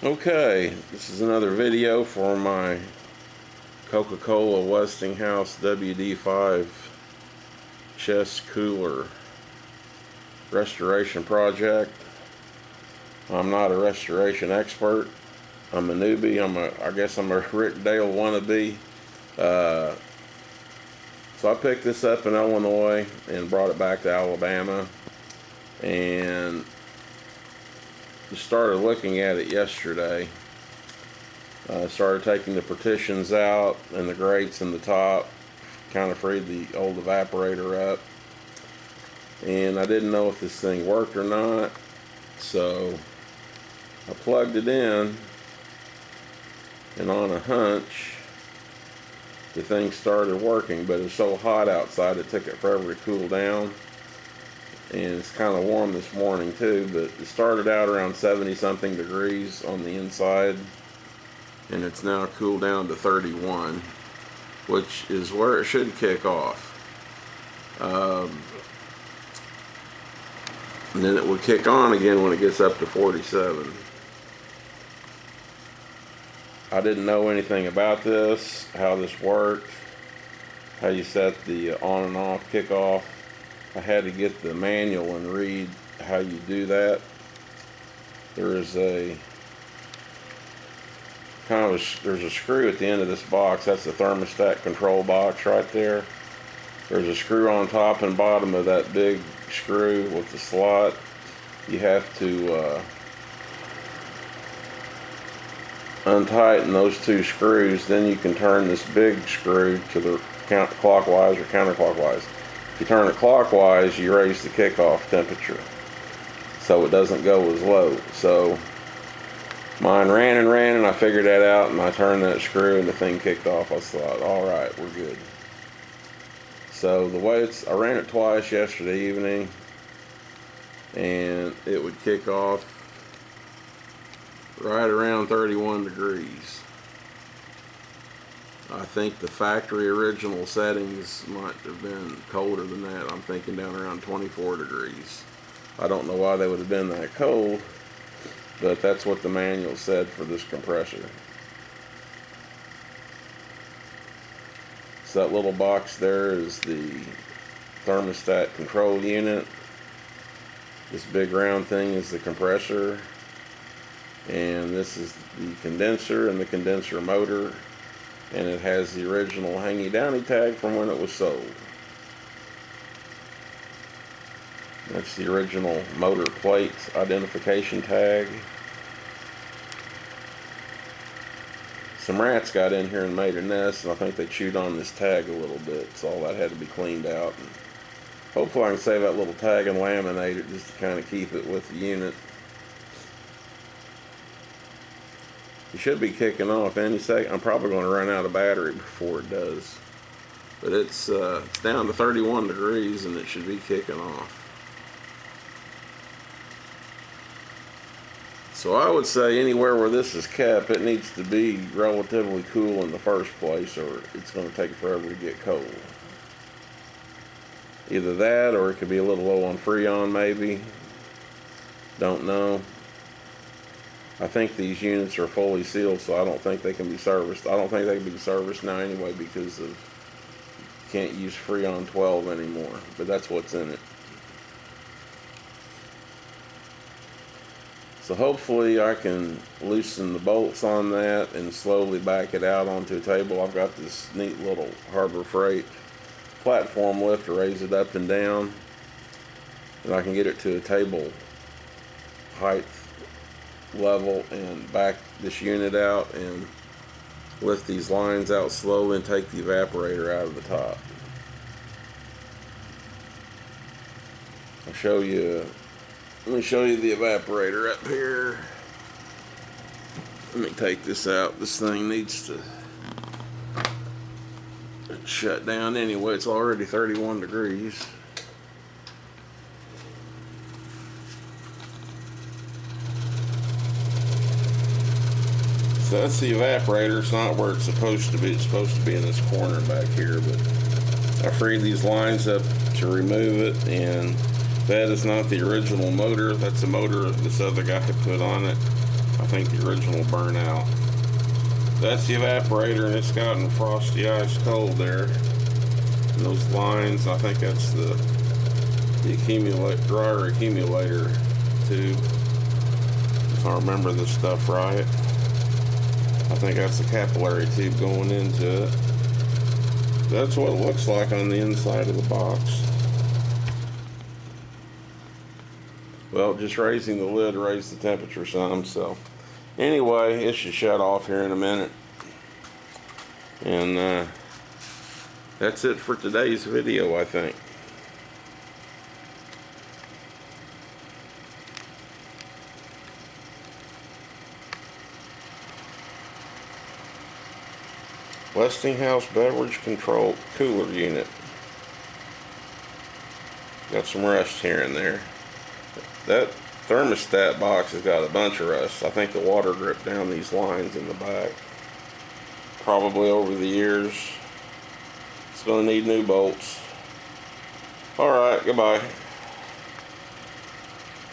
Okay, this is another video for my Coca Cola Westinghouse WD5 chest cooler restoration project. I'm not a restoration expert. I'm a newbie. I guess I'm a Rick Dale wannabe. So I picked this up in Illinois and brought it back to Alabama, and just started looking at it yesterday. Started taking the partitions out and the grates in the top, kind of freed the old evaporator up, and I didn't know if this thing worked or not, so I plugged it in, and on a hunch the thing started working, but it was so hot outside it took it forever to cool down. And it's kind of warm this morning too, but it started out around 70 something degrees on the inside, and it's now cooled down to 31, which is where it should kick off. And then it would kick on again when it gets up to 47. I didn't know anything about this, how this worked, how you set the on and off kickoff. I had to get the manual and read how you do that. There is a there's a screw at the end of this box. That's the thermostat control box right there. There's a screw on top and bottom of that big screw with the slot. You have to untighten those two screws, then you can turn this big screw to the clockwise or counterclockwise. If you turn it clockwise, you raise the kickoff temperature so it doesn't go as low. So mine ran and I figured that out, and I turned that screw and the thing kicked off. I thought, all right, we're good. So the way I ran it twice yesterday evening, and it would kick off right around 31 degrees. I think the factory original settings might have been colder than that. I'm thinking down around 24 degrees. I don't know why they would have been that cold, but that's what the manual said for this compressor. So that little box there is the thermostat control unit. This big round thing is the compressor, and this is the condenser and the condenser motor, and it has the original hangy downy tag from when it was sold. That's the original motor plate identification tag. Some rats got in here and made a nest, and I think they chewed on this tag a little bit, so all that had to be cleaned out. And hopefully I can save that little tag and laminate it just to kind of keep it with the unit. It should be kicking off any second. I'm probably going to run out of battery before it does. But it's down to 31 degrees and it should be kicking off. So I would say anywhere where this is kept, it needs to be relatively cool in the first place, or it's going to take forever to get cold. Either that, or it could be a little low on Freon maybe. Don't know. I think these units are fully sealed, so I don't think they can be serviced. I don't think they can be serviced now anyway because of can't use Freon 12 anymore, but that's what's in it. So hopefully I can loosen the bolts on that and slowly back it out onto a table. I've got this neat little Harbor Freight platform lift to raise it up and down, and I can get it to a table height level and back this unit out and lift these lines out slowly and take the evaporator out of the top. I'll show you. Let me show you the evaporator up here. Let me take this out. This thing needs to shut down anyway. It's already 31 degrees. So that's the evaporator. It's not where it's supposed to be. It's supposed to be in this corner back here, but I freed these lines up to remove it, and that is not the original motor. That's the motor this other guy had put on it. I think the original burnout. That's the evaporator, and it's gotten frosty ice cold there. And those lines, I think that's the dryer accumulator tube. If I remember this stuff right. I think that's the capillary tube going into it. That's what it looks like on the inside of the box. Well, just raising the lid raised the temperature some, so anyway, it should shut off here in a minute. And that's it for today's video, I think. Westinghouse Beverage Control Cooler Unit. Got some rust here and there. That thermostat box has got a bunch of rust. I think the water dripped down these lines in the back. Probably over the years. It's going to need new bolts. Alright, goodbye.